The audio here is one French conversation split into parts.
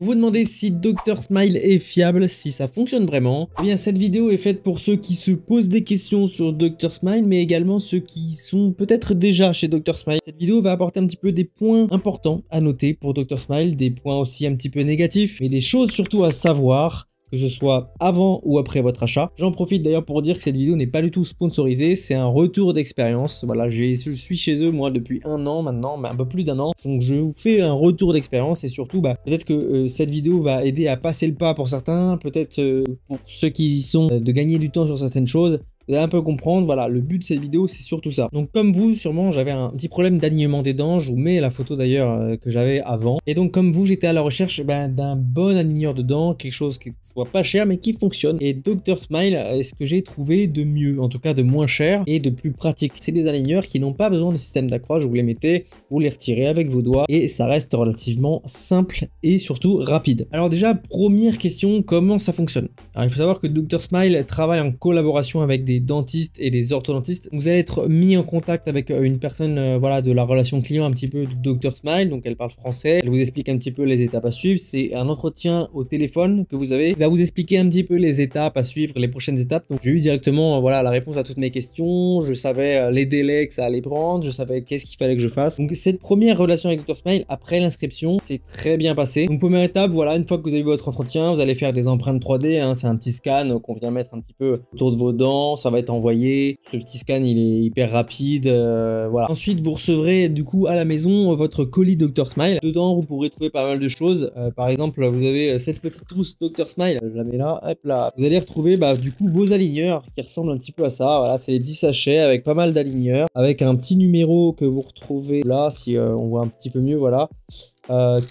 Vous vous demandez si Dr Smile est fiable, si ça fonctionne vraiment. Eh bien, cette vidéo est faite pour ceux qui se posent des questions sur Dr Smile, mais également ceux qui sont peut-être déjà chez Dr Smile. Cette vidéo va apporter un petit peu des points importants à noter pour Dr Smile, des points aussi un petit peu négatifs, mais des choses surtout à savoir, que ce soit avant ou après votre achat. J'en profite d'ailleurs pour dire que cette vidéo n'est pas du tout sponsorisée, c'est un retour d'expérience. Voilà, je suis chez eux moi depuis un an maintenant, mais un peu plus d'un an. Donc je vous fais un retour d'expérience et surtout peut-être que cette vidéo va aider à passer le pas pour certains, peut-être pour ceux qui y sont, de gagner du temps sur certaines choses. Vous allez un peu comprendre, voilà, le but de cette vidéo, c'est surtout ça. Donc comme vous, sûrement, j'avais un petit problème d'alignement des dents. Je vous mets la photo d'ailleurs que j'avais avant. Et donc comme vous, j'étais à la recherche d'un bon aligneur de dents, quelque chose qui soit pas cher, mais qui fonctionne. Et Dr Smile est ce que j'ai trouvé de mieux, en tout cas de moins cher et de plus pratique. C'est des aligneurs qui n'ont pas besoin de système d'accroche. Vous les mettez, vous les retirez avec vos doigts et ça reste relativement simple et surtout rapide. Alors déjà, première question, comment ça fonctionne? Alors il faut savoir que Dr Smile travaille en collaboration avec des dentistes et des orthodontistes. Vous allez être mis en contact avec une personne voilà, de la relation client un petit peu de Dr Smile, donc elle parle français, elle vous explique un petit peu les étapes à suivre. C'est un entretien au téléphone que vous avez, il va vous expliquer un petit peu les étapes à suivre, les prochaines étapes. Donc j'ai eu directement voilà, la réponse à toutes mes questions, je savais les délais que ça allait prendre, je savais qu'est-ce qu'il fallait que je fasse. Donc cette première relation avec Dr Smile après l'inscription, c'est très bien passé. Donc première étape, voilà, une fois que vous avez eu votre entretien, vous allez faire des empreintes 3D, hein, c'est un petit scan qu'on vient mettre un petit peu autour de vos dents, ça va être envoyé. Ce petit scan, il est hyper rapide. Voilà. Ensuite, vous recevrez du coup à la maison votre colis Dr Smile. Dedans, vous pourrez trouver pas mal de choses. Par exemple, vous avez cette petite trousse Dr Smile. Je la mets là. Hop là. Vous allez retrouver du coup vos aligneurs qui ressemblent un petit peu à ça. Voilà, c'est les petits sachets avec pas mal d'aligneurs, avec un petit numéro que vous retrouvez là, si on voit un petit peu mieux. Voilà.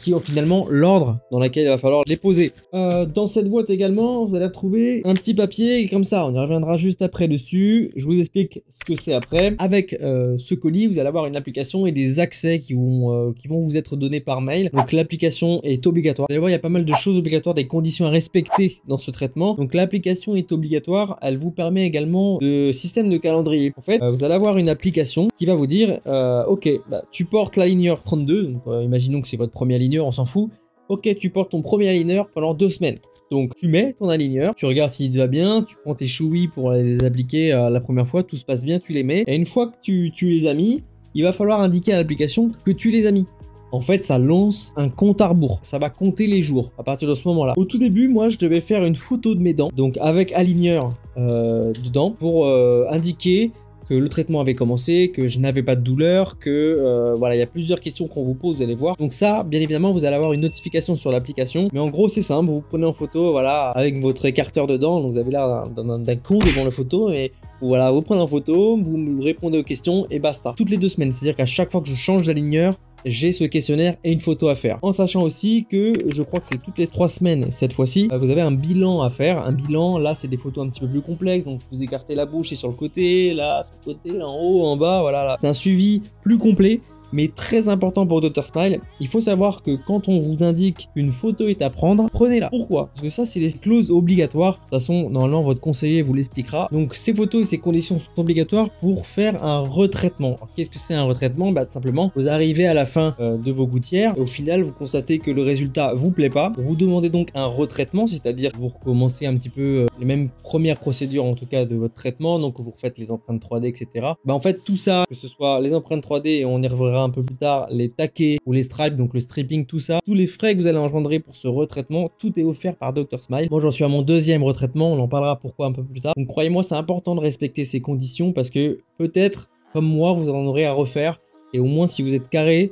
Qui ont finalement l'ordre dans lequel il va falloir les poser. Dans cette boîte également, vous allez retrouver un petit papier comme ça, on y reviendra juste après dessus. Je vous explique ce que c'est après. Avec ce colis, vous allez avoir une application et des accès qui vont vous être donnés par mail. Donc l'application est obligatoire. Vous allez voir, il y a pas mal de choses obligatoires, des conditions à respecter dans ce traitement. Donc l'application est obligatoire, elle vous permet également de système de calendrier. En fait, vous allez avoir une application qui va vous dire, ok, tu portes l'aligneur 32, donc imaginons que c'est votre premier aligneur, on s'en fout. Ok, tu portes ton premier aligneur pendant 2 semaines. Donc tu mets ton aligneur, tu regardes s'il te va bien, tu prends tes chouilles pour les appliquer la première fois, tout se passe bien, tu les mets. Et une fois que tu les as mis, il va falloir indiquer à l'application que tu les as mis. En fait, ça lance un compte à rebours. Ça va compter les jours à partir de ce moment-là. Au tout début, moi, je devais faire une photo de mes dents, donc avec aligneur dedans, pour indiquer que le traitement avait commencé, que je n'avais pas de douleur, que voilà, il y a plusieurs questions qu'on vous pose, vous allez voir. Donc ça, bien évidemment, vous allez avoir une notification sur l'application. Mais en gros, c'est simple, vous prenez en photo, voilà, avec votre écarteur dedans, donc vous avez l'air d'un con devant la photo, mais voilà, vous prenez en photo, vous répondez aux questions et basta. Toutes les 2 semaines, c'est-à-dire qu'à chaque fois que je change d'aligneur, j'ai ce questionnaire et une photo à faire. En sachant aussi que je crois que c'est toutes les 3 semaines cette fois-ci, vous avez un bilan à faire. Un bilan, là c'est des photos un petit peu plus complexes, donc vous écartez la bouche et sur le côté, là, sur le côté, là, en haut, en bas, voilà. Là. C'est un suivi plus complet. Mais très important pour Dr Smile, il faut savoir que quand on vous indique qu'une photo est à prendre, prenez-la. Pourquoi? Parce que ça, c'est les clauses obligatoires. De toute façon, normalement, votre conseiller vous l'expliquera. Donc, ces photos et ces conditions sont obligatoires pour faire un retraitement. Qu'est-ce que c'est un retraitement? Tout simplement, vous arrivez à la fin de vos gouttières et au final, vous constatez que le résultat vous plaît pas. Vous demandez donc un retraitement, c'est-à-dire vous recommencez un petit peu les mêmes premières procédures, en tout cas, de votre traitement. Donc, vous refaites les empreintes 3D, etc. En fait, tout ça, que ce soit les empreintes 3D et on y reviendra un peu plus tard, les taquets ou les stripes, donc le stripping, tout ça, tous les frais que vous allez engendrer pour ce retraitement, tout est offert par Dr Smile. Moi, j'en suis à mon 2e retraitement, on en parlera pourquoi un peu plus tard. Donc, croyez-moi, c'est important de respecter ces conditions parce que peut-être, comme moi, vous en aurez à refaire et au moins, si vous êtes carré,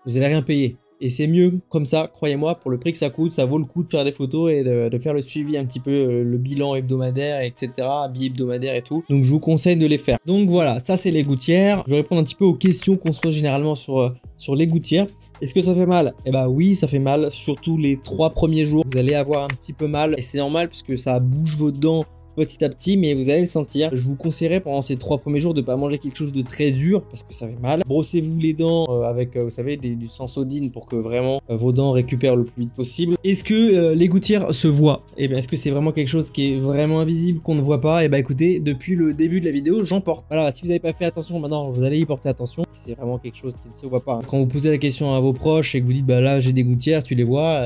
vous n'allez rien payer. Et c'est mieux comme ça, croyez-moi, pour le prix que ça coûte, ça vaut le coup de faire des photos et de faire le suivi un petit peu, le bilan hebdomadaire, etc., bi-hebdomadaire et tout. Donc je vous conseille de les faire. Donc voilà, ça c'est les gouttières. Je vais répondre un petit peu aux questions qu'on se pose généralement sur les gouttières. Est-ce que ça fait mal? Eh bah oui, ça fait mal, surtout les 3 premiers jours. Vous allez avoir un petit peu mal et c'est normal puisque ça bouge vos dents petit à petit, mais vous allez le sentir. Je vous conseillerais pendant ces 3 premiers jours de pas manger quelque chose de très dur parce que ça fait mal. Brossez-vous les dents avec, vous savez, du Sensodyne pour que vraiment vos dents récupèrent le plus vite possible. Est-ce que les gouttières se voient? Et bien, est-ce que c'est vraiment quelque chose qui est vraiment invisible, qu'on ne voit pas? Et ben écoutez, depuis le début de la vidéo, j'en porte. Voilà, si vous n'avez pas fait attention, maintenant vous allez y porter attention. C'est vraiment quelque chose qui ne se voit pas. Quand vous posez la question à vos proches et que vous dites bah là j'ai des gouttières, tu les vois,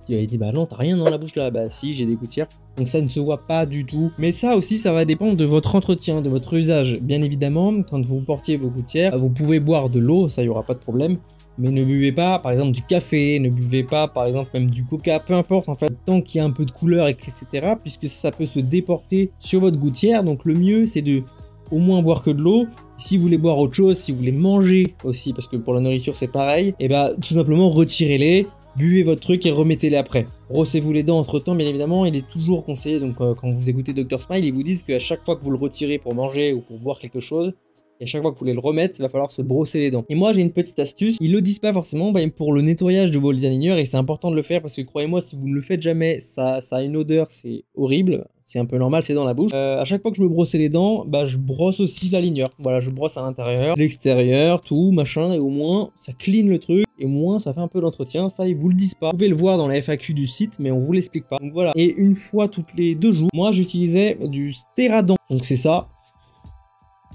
il dit bah non, t'as rien dans la bouche là. Bah si, j'ai des gouttières. Donc ça ne se voit pas du tout. Mais ça aussi, ça va dépendre de votre entretien, de votre usage. Bien évidemment, quand vous portiez vos gouttières, vous pouvez boire de l'eau, ça y aura pas de problème. Mais ne buvez pas par exemple du café, ne buvez pas par exemple même du coca, peu importe en fait, tant qu'il y a un peu de couleur, etc. Puisque ça peut se déporter sur votre gouttière. Donc le mieux c'est de au moins boire que de l'eau. Si vous voulez boire autre chose, si vous voulez manger aussi, parce que pour la nourriture c'est pareil, et bah tout simplement retirez-les, buvez votre truc et remettez-les après. Brossez-vous les dents entre temps, bien évidemment, il est toujours conseillé, donc quand vous écoutez Dr Smile, ils vous disent qu'à chaque fois que vous le retirez pour manger ou pour boire quelque chose, et à chaque fois que vous voulez le remettre, il va falloir se brosser les dents. Et moi j'ai une petite astuce, ils le disent pas forcément, pour le nettoyage de vos aligneurs, et c'est important de le faire parce que croyez-moi, si vous ne le faites jamais, ça a une odeur, c'est horrible. C'est un peu normal, c'est dans la bouche. À chaque fois que je me brossais les dents, bah je brosse aussi l'aligneur. Voilà, je brosse à l'intérieur, l'extérieur, tout, machin, et au moins ça clean le truc, et au moins ça fait un peu d'entretien. Ça, ils vous le disent pas. Vous pouvez le voir dans la FAQ du site, mais on vous l'explique pas. Donc voilà. Et une fois toutes les 2 jours, moi j'utilisais du Stéradent. Donc c'est ça.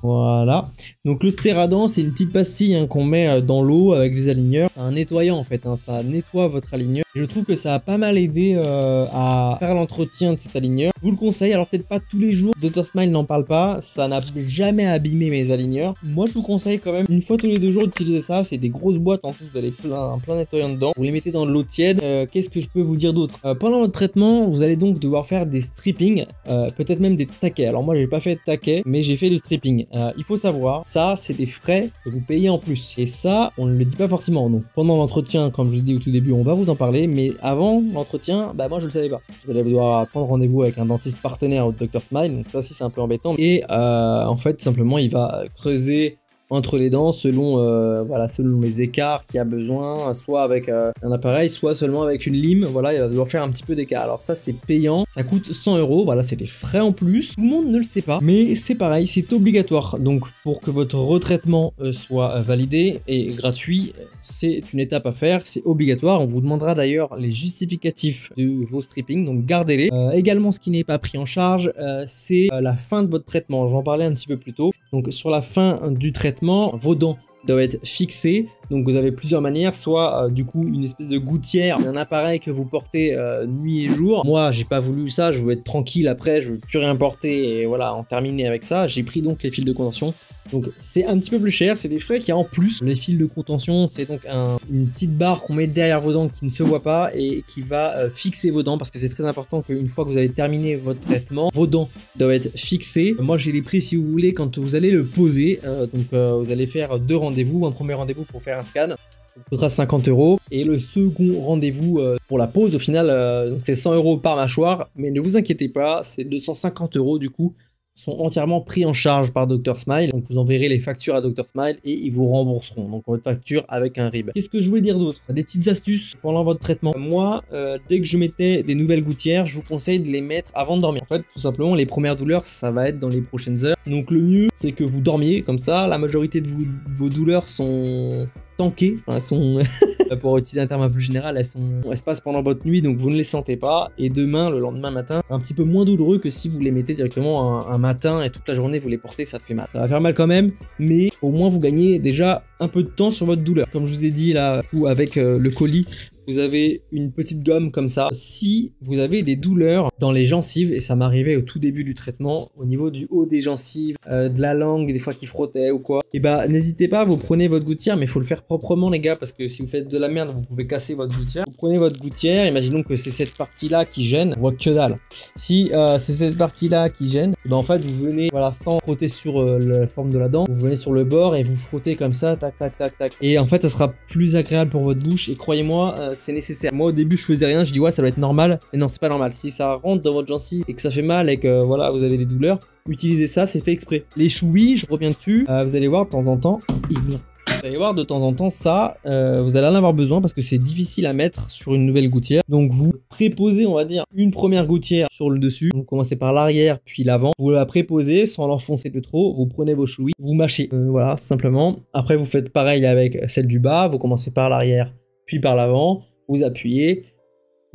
Voilà, donc le Stéradent c'est une petite pastille qu'on met dans l'eau avec des aligneurs. C'est un nettoyant en fait, ça nettoie votre aligneur. Je trouve que ça a pas mal aidé à faire l'entretien de cet aligneur. Je vous le conseille, alors peut-être pas tous les jours, Dr Smile n'en parle pas, ça n'a jamais abîmé mes aligneurs. Moi je vous conseille quand même une fois tous les 2 jours d'utiliser ça, c'est des grosses boîtes en plus, vous avez plein nettoyant dedans. Vous les mettez dans de l'eau tiède. Qu'est-ce que je peux vous dire d'autre? Pendant votre traitement, vous allez donc devoir faire des stripping, peut-être même des taquets. Alors moi j'ai pas fait de taquets, mais j'ai fait du stripping. Il faut savoir, ça c'est des frais que vous payez en plus. Et ça, on ne le dit pas forcément. Donc pendant l'entretien, comme je vous dis au tout début, on va vous en parler. Mais avant l'entretien, bah moi je le savais pas. Vous allez devoir prendre rendez-vous avec un dentiste partenaire au Dr Smile. Donc ça aussi c'est un peu embêtant. Et en fait, tout simplement, il va creuser entre les dents selon, voilà, selon les écarts qu'il y a besoin, soit avec un appareil, soit seulement avec une lime. Voilà, il va devoir faire un petit peu d'écart. Alors ça c'est payant, ça coûte 100 €. Voilà, c'est des frais en plus. Tout le monde ne le sait pas, mais c'est pareil, c'est obligatoire. Donc pour que votre retraitement soit validé et gratuit, c'est une étape à faire, c'est obligatoire. On vous demandera d'ailleurs les justificatifs de vos stripping, donc gardez-les. Également, ce qui n'est pas pris en charge, c'est la fin de votre traitement. J'en parlais un petit peu plus tôt. Donc sur la fin du traitement, vos dents doivent être fixées. Donc vous avez plusieurs manières, soit du coup une espèce de gouttière, un appareil que vous portez nuit et jour. Moi j'ai pas voulu ça, je veux être tranquille après, je veux plus rien porter et voilà, en terminer avec ça. J'ai pris donc les fils de contention. Donc c'est un petit peu plus cher, c'est des frais qu'il y a en plus. Les fils de contention, c'est donc une petite barre qu'on met derrière vos dents qui ne se voit pas et qui va fixer vos dents, parce que c'est très important qu'une fois que vous avez terminé votre traitement, vos dents doivent être fixées. Moi j'ai les prix si vous voulez quand vous allez le poser. Donc vous allez faire 2 rendez-vous, un premier rendez-vous pour faire un scan, ça coûtera 50 € et le second rendez-vous pour la pose au final c'est 100 € par mâchoire, mais ne vous inquiétez pas, c'est 250 € du coup sont entièrement pris en charge par Dr Smile. Donc vous enverrez les factures à Dr Smile et ils vous rembourseront donc votre facture avec un RIB. Qu'est-ce que je voulais dire d'autre? Des petites astuces pendant votre traitement. Moi, dès que je mettais des nouvelles gouttières, je vous conseille de les mettre avant de dormir. En fait, tout simplement, les premières douleurs, ça va être dans les prochaines heures. Donc le mieux, c'est que vous dormiez comme ça. La majorité de vos douleurs sont tankées, enfin, elles sont pour utiliser un terme un peu général, elles se passent pendant votre nuit, donc vous ne les sentez pas, et demain, le lendemain matin, c'est un petit peu moins douloureux que si vous les mettez directement un matin et toute la journée vous les portez, ça fait mal. Ça va faire mal quand même, mais au moins vous gagnez déjà un peu de temps sur votre douleur. Comme je vous ai dit là, avec le colis, vous avez une petite gomme comme ça. Si vous avez des douleurs dans les gencives, et ça m'arrivait au tout début du traitement, au niveau du haut des gencives, de la langue, des fois qui frottait ou quoi, et bah n'hésitez pas, vous prenez votre gouttière, mais il faut le faire proprement les gars, parce que si vous faites de la merde, vous pouvez casser votre gouttière. Vous prenez votre gouttière, imaginons que c'est cette partie-là qui gêne, on voit que dalle. Si c'est cette partie-là qui gêne, bah en fait vous venez, voilà, sans frotter sur la forme de la dent, vous venez sur le bord et vous frottez comme ça, tac tac tac tac. Et en fait ça sera plus agréable pour votre bouche, et croyez-moi, c'est nécessaire. Moi au début je faisais rien, je dis ouais ça doit être normal, mais non c'est pas normal. Si ça rentre dans votre gencive et que ça fait mal et que voilà vous avez des douleurs, utilisez ça, c'est fait exprès. Les chouilles, je reviens dessus, vous allez voir de temps en temps, Vous allez voir de temps en temps ça, vous allez en avoir besoin parce que c'est difficile à mettre sur une nouvelle gouttière. Donc vous préposez, on va dire, une première gouttière sur le dessus. Vous commencez par l'arrière puis l'avant. Vous la préposez sans l'enfoncer de trop. Vous prenez vos chouilles, vous mâchez. Voilà, tout simplement. Après vous faites pareil avec celle du bas. Vous commencez par l'arrière puis par l'avant. Vous appuyez.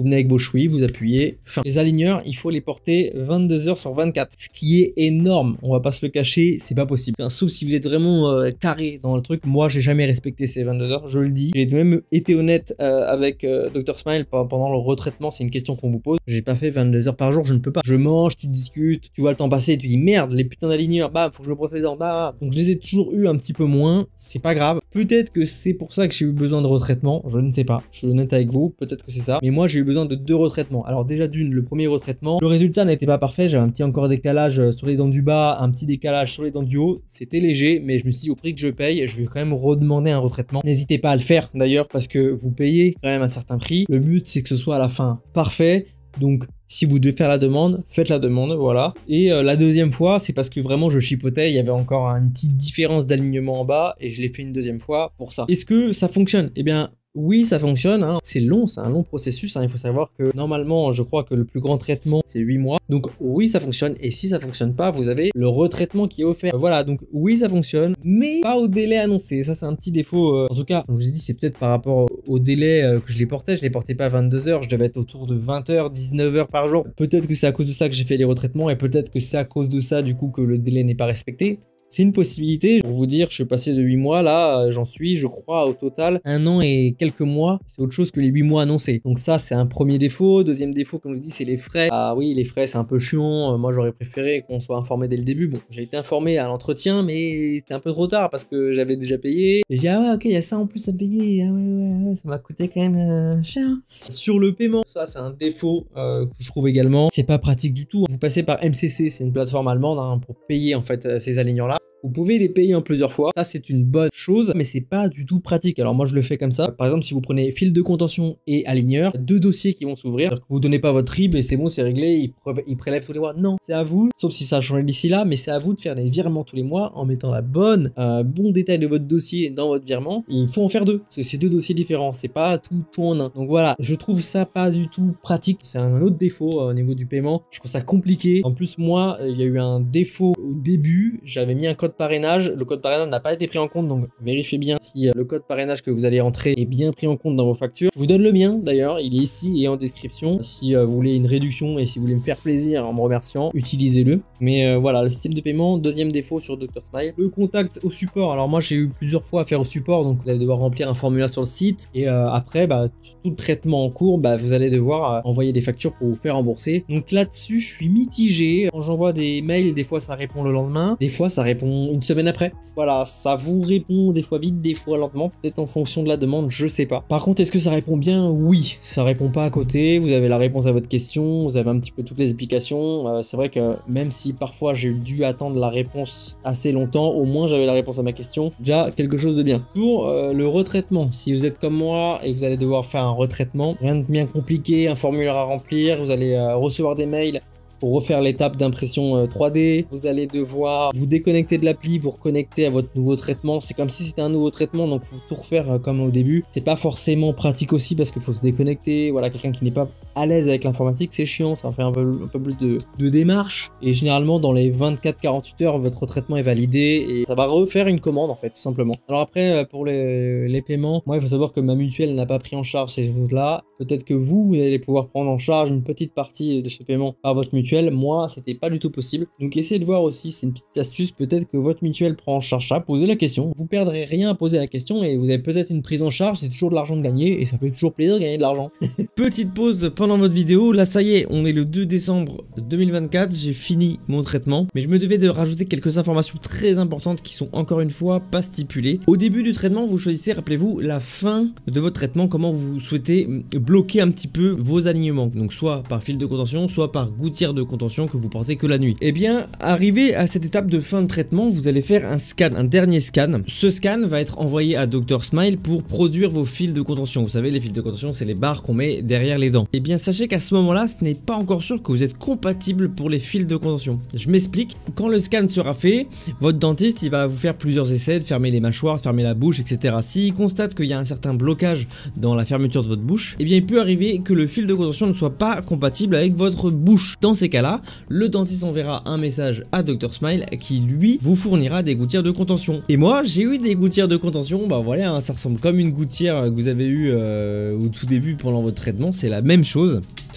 Vous venez avec vos chouilles, vous appuyez, fin. Les aligneurs, il faut les porter 22 heures sur 24, ce qui est énorme. On va pas se le cacher, c'est pas possible. Enfin, sauf si vous êtes vraiment carré dans le truc. Moi, j'ai jamais respecté ces 22 heures, je le dis. J'ai même été honnête avec Dr Smile pendant le retraitement. C'est une question qu'on vous pose. J'ai pas fait 22 heures par jour, je ne peux pas. Je mange, tu discutes, tu vois le temps passer et tu dis merde, les putains d'aligneurs, bah faut que je me brosse les dents, bah. Donc je les ai toujours eu un petit peu moins, c'est pas grave. Peut-être que c'est pour ça que j'ai eu besoin de retraitement, je ne sais pas. Je suis honnête avec vous, peut-être que c'est ça. Mais moi, j'ai eu besoin de 2 retraitements. Alors déjà d'une, le premier retraitement, le résultat n'était pas parfait, j'avais un petit encore décalage sur les dents du bas, un petit décalage sur les dents du haut, c'était léger, mais je me suis dit au prix que je paye, je vais quand même redemander un retraitement. N'hésitez pas à le faire d'ailleurs parce que vous payez quand même un certain prix. Le but c'est que ce soit à la fin parfait, donc si vous devez faire la demande, faites la demande, voilà. Et la deuxième fois, c'est parce que vraiment je chipotais, il y avait encore une petite différence d'alignement en bas et je l'ai fait une deuxième fois pour ça. Est-ce que ça fonctionne? Eh bien, oui, ça fonctionne, hein. C'est long, c'est un long processus, hein. Il faut savoir que normalement, je crois que le plus grand traitement, c'est 8 mois. Donc oui, ça fonctionne, et si ça fonctionne pas, vous avez le retraitement qui est offert. Voilà, donc oui, ça fonctionne, mais pas au délai annoncé. Ça, c'est un petit défaut. En tout cas, comme je vous ai dit, c'est peut-être par rapport au délai que je les portais. Je les portais pas à 22 heures, je devais être autour de 20 heures, 19 heures par jour. Peut-être que c'est à cause de ça que j'ai fait les retraitements, et peut-être que c'est à cause de ça, du coup, que le délai n'est pas respecté. C'est une possibilité. Pour vous dire, je suis passé de 8 mois, là, j'en suis, je crois, au total, 1 an et quelques mois. C'est autre chose que les 8 mois annoncés. Donc ça, c'est un premier défaut. Deuxième défaut, comme je dis, c'est les frais. Ah oui, les frais, c'est un peu chiant. Moi, j'aurais préféré qu'on soit informé dès le début. Bon, j'ai été informé à l'entretien, mais c'était un peu trop tard parce que j'avais déjà payé. Et j'ai dit, ah ouais, ok, il y a ça en plus à payer. Ah ouais, ça m'a coûté quand même cher. Sur le paiement, ça, c'est un défaut que je trouve également. C'est pas pratique du tout. Vous passez par MCC, c'est une plateforme allemande hein, pour payer en fait ces alignants-là. Vous pouvez les payer en plusieurs fois, ça c'est une bonne chose, mais c'est pas du tout pratique. Alors moi je le fais comme ça. Par exemple, si vous prenez fil de contention et aligneur, 2 dossiers qui vont s'ouvrir. Vous donnez pas votre RIB et c'est bon, c'est réglé, il prélève tous les mois. Non, c'est à vous, sauf si ça a changé d'ici là, mais c'est à vous de faire des virements tous les mois en mettant la bon détail de votre dossier dans votre virement. Et il faut en faire 2, parce que c'est 2 dossiers différents, c'est pas tout en un. Donc voilà, je trouve ça pas du tout pratique. C'est un autre défaut au niveau du paiement. Je trouve ça compliqué. En plus, moi, il y a eu un défaut au début. J'avais mis un code parrainage, le code parrainage n'a pas été pris en compte, donc vérifiez bien si le code parrainage que vous allez entrer est bien pris en compte dans vos factures. Je vous donne le mien d'ailleurs, il est ici et en description. Si vous voulez une réduction et si vous voulez me faire plaisir en me remerciant, utilisez-le. Mais voilà, le système de paiement, deuxième défaut sur Dr Smile. Le contact au support, alors moi j'ai eu plusieurs fois à faire au support, donc vous allez devoir remplir un formulaire sur le site et après tout le traitement en cours, vous allez devoir envoyer des factures pour vous faire rembourser. Donc là-dessus je suis mitigé. Quand j'envoie des mails, des fois ça répond le lendemain, des fois ça répond une semaine après. Voilà, ça vous répond des fois vite, des fois lentement, peut-être en fonction de la demande, je sais pas. Par contre, est-ce que ça répond bien? Oui, ça répond pas à côté, vous avez la réponse à votre question, vous avez un petit peu toutes les explications. C'est vrai que même si parfois j'ai dû attendre la réponse assez longtemps, au moins j'avais la réponse à ma question, déjà quelque chose de bien. Pour le retraitement, si vous êtes comme moi et que vous allez devoir faire un retraitement, rien de bien compliqué, un formulaire à remplir, vous allez recevoir des mails pour refaire l'étape d'impression 3D, vous allez devoir vous déconnecter de l'appli, vous reconnecter à votre nouveau traitement. C'est comme si c'était un nouveau traitement, donc il faut tout refaire comme au début. C'est pas forcément pratique aussi parce qu'il faut se déconnecter. Voilà, quelqu'un qui n'est pas à l'aise avec l'informatique, c'est chiant, ça fait un peu plus de démarche. Et généralement, dans les 24-48 heures, votre traitement est validé et ça va refaire une commande en fait, tout simplement. Alors après, pour les paiements, moi il faut savoir que ma mutuelle n'a pas pris en charge ces choses-là. Peut-être que vous allez pouvoir prendre en charge une petite partie de ce paiement par votre mutuelle. Moi, c'était pas du tout possible. Donc essayez de voir aussi, c'est une petite astuce, peut-être que votre mutuelle prend en charge ça. Posez la question, vous perdrez rien à poser la question et vous avez peut-être une prise en charge, c'est toujours de l'argent de gagner et ça fait toujours plaisir de gagner de l'argent. Petite pause pendant votre vidéo, là ça y est, on est le 2 décembre 2024, j'ai fini mon traitement, mais je me devais de rajouter quelques informations très importantes qui sont encore une fois pas stipulées. Au début du traitement, vous choisissez, rappelez-vous, la fin de votre traitement, comment vous souhaitez bloquer un petit peu vos alignements, donc soit par fil de contention, soit par gouttière de contention que vous portez que la nuit. Et bien, arrivé à cette étape de fin de traitement, vous allez faire un scan, un dernier scan. Ce scan va être envoyé à Dr Smile pour produire vos fils de contention. Vous savez, les fils de contention, c'est les barres qu'on met derrière les dents. Et bien sachez qu'à ce moment-là, ce n'est pas encore sûr que vous êtes compatible pour les fils de contention. Je m'explique, quand le scan sera fait, votre dentiste il va vous faire plusieurs essais de fermer les mâchoires, de fermer la bouche, etc. S'il constate qu'il y a un certain blocage dans la fermeture de votre bouche, eh bien il peut arriver que le fil de contention ne soit pas compatible avec votre bouche. Dans ces cas-là, le dentiste enverra un message à Dr Smile qui lui vous fournira des gouttières de contention. Et moi j'ai eu des gouttières de contention, bah voilà, hein, ça ressemble comme une gouttière que vous avez eu au tout début pendant votre traitement, c'est la même chose.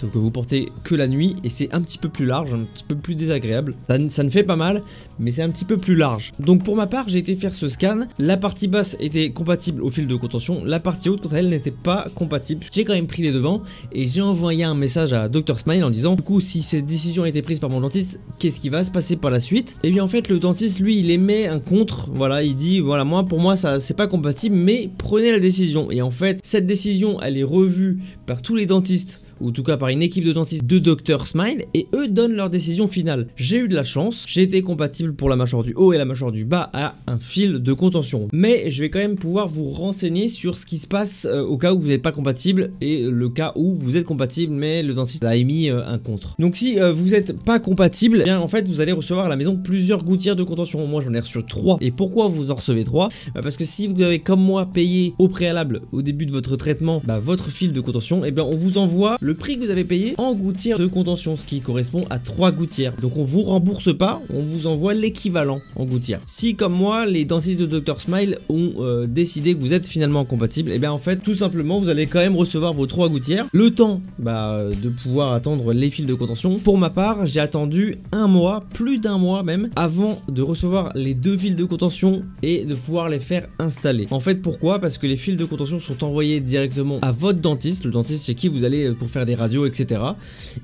Sauf que vous portez que la nuit et c'est un petit peu plus large, un petit peu plus désagréable. Ça ne fait pas mal, mais c'est un petit peu plus large. Donc pour ma part, j'ai été faire ce scan. La partie basse était compatible au fil de contention. La partie haute, quant à elle, n'était pas compatible. J'ai quand même pris les devants et j'ai envoyé un message à Dr Smile en disant du coup, si cette décision a été prise par mon dentiste, qu'est-ce qui va se passer par la suite? Et bien en fait, le dentiste, lui, il émet un contre. Voilà, il dit, voilà, pour moi, ça c'est pas compatible, mais prenez la décision. Et en fait, cette décision, elle est revue par tous les dentistes, ou en tout cas par une équipe de dentistes de Dr Smile, et eux donnent leur décision finale. J'ai eu de la chance, j'ai été compatible pour la mâchoire du haut et la mâchoire du bas à un fil de contention. Mais je vais quand même pouvoir vous renseigner sur ce qui se passe au cas où vous n'êtes pas compatible et le cas où vous êtes compatible mais le dentiste a émis un contre. Donc si vous n'êtes pas compatible, eh bien en fait vous allez recevoir à la maison plusieurs gouttières de contention. Moi j'en ai reçu 3. Et pourquoi vous en recevez 3? Parce que si vous avez comme moi payé au préalable au début de votre traitement votre fil de contention, et bien on vous envoie le prix que vous avez payé en gouttières de contention, ce qui correspond à 3 gouttières. Donc on vous rembourse pas, on vous envoie l'équivalent en gouttières. Si comme moi les dentistes de Dr Smile ont décidé que vous êtes finalement compatible, et bien en fait tout simplement vous allez quand même recevoir vos 3 gouttières, le temps de pouvoir attendre les fils de contention. Pour ma part j'ai attendu un mois, plus d'un mois même, avant de recevoir les 2 fils de contention et de pouvoir les faire installer. En fait pourquoi? Parce que les fils de contention sont envoyés directement à votre dentiste, le dentiste chez qui vous allez pour faire des radios, etc.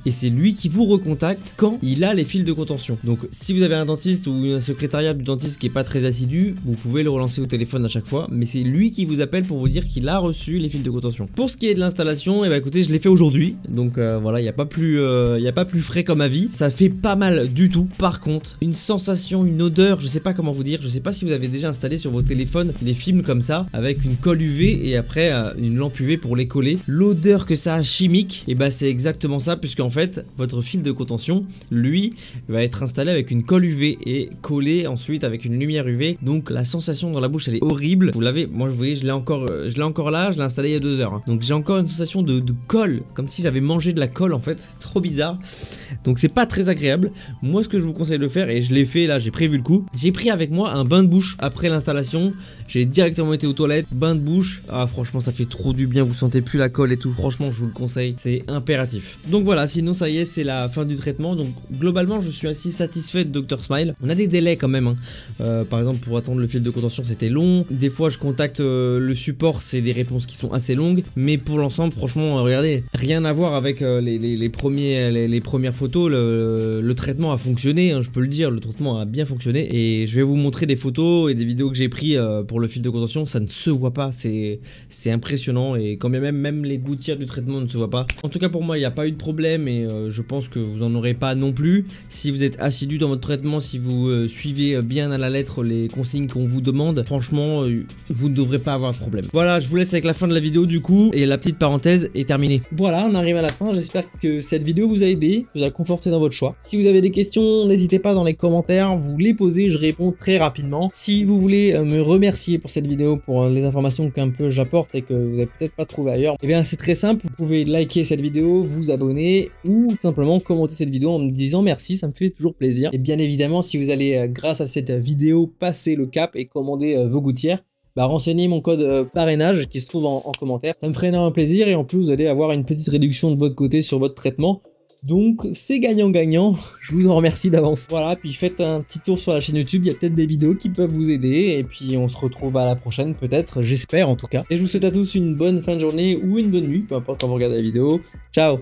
Et c'est lui qui vous recontacte quand il a les fils de contention. Donc si vous avez un dentiste ou un secrétariat du dentiste qui est pas très assidu, vous pouvez le relancer au téléphone à chaque fois, mais c'est lui qui vous appelle pour vous dire qu'il a reçu les fils de contention. Pour ce qui est de l'installation, et écoutez, je l'ai fait aujourd'hui, donc voilà, il n'y a pas plus frais comme avis. Ça fait pas mal du tout. Par contre, une sensation, une odeur, je sais pas comment vous dire, je sais pas si vous avez déjà installé sur vos téléphones les films comme ça, avec une colle UV et après une lampe UV pour les coller. L'odeur que ça a chimique, et c'est exactement ça, puisque en fait votre fil de contention lui va être installé avec une colle UV et collé ensuite avec une lumière UV. Donc la sensation dans la bouche elle est horrible. Vous l'avez, moi vous voyez, je l'ai encore là, je l'ai installé il y a 2 heures hein. Donc j'ai encore une sensation de colle, comme si j'avais mangé de la colle en fait. C'est trop bizarre. Donc c'est pas très agréable. Moi ce que je vous conseille de faire, et je l'ai fait là, j'ai prévu le coup, j'ai pris avec moi un bain de bouche après l'installation. J'ai directement été aux toilettes, bain de bouche. Ah franchement ça fait trop du bien, vous sentez plus la colle et tout. Franchement je vous le conseille, c'est impératif. Donc voilà, sinon ça y est, c'est la fin du traitement. Donc globalement je suis assez satisfait de Dr Smile. On a des délais quand même hein. Par exemple pour attendre le fil de contention c'était long. Des fois je contacte le support, c'est des réponses qui sont assez longues. Mais pour l'ensemble franchement regardez, rien à voir avec les premières photos. Le traitement a fonctionné hein, je peux le dire, le traitement a bien fonctionné. Et je vais vous montrer des photos et des vidéos que j'ai pris pour le fil de contention. Ça ne se voit pas, c'est impressionnant. Et quand même les gouttières du traitement ne se voient pas. En tout cas pour moi il n'y a pas eu de problème et je pense que vous en aurez pas non plus. Si vous êtes assidu dans votre traitement, si vous suivez bien à la lettre les consignes qu'on vous demande, franchement vous ne devrez pas avoir de problème. Voilà, je vous laisse avec la fin de la vidéo du coup et la petite parenthèse est terminée. Voilà, on arrive à la fin, j'espère que cette vidéo vous a aidé, vous a conforté dans votre choix. Si vous avez des questions, n'hésitez pas dans les commentaires, vous les posez, je réponds très rapidement. Si vous voulez me remercier pour cette vidéo, pour les informations qu'un peu j'apporte et que vous n'avez peut-être pas trouvé ailleurs, et bien c'est très simple, vous pouvez liker cette vidéo, vous abonner ou simplement commenter cette vidéo en me disant merci, ça me fait toujours plaisir. Et bien évidemment si vous allez grâce à cette vidéo passer le cap et commander vos gouttières, renseignez mon code parrainage qui se trouve en commentaire, ça me ferait énormément plaisir et en plus vous allez avoir une petite réduction de votre côté sur votre traitement. Donc c'est gagnant-gagnant, je vous en remercie d'avance. Voilà, puis faites un petit tour sur la chaîne YouTube, il y a peut-être des vidéos qui peuvent vous aider. Et puis on se retrouve à la prochaine peut-être, j'espère en tout cas. Et je vous souhaite à tous une bonne fin de journée ou une bonne nuit, peu importe quand vous regardez la vidéo. Ciao!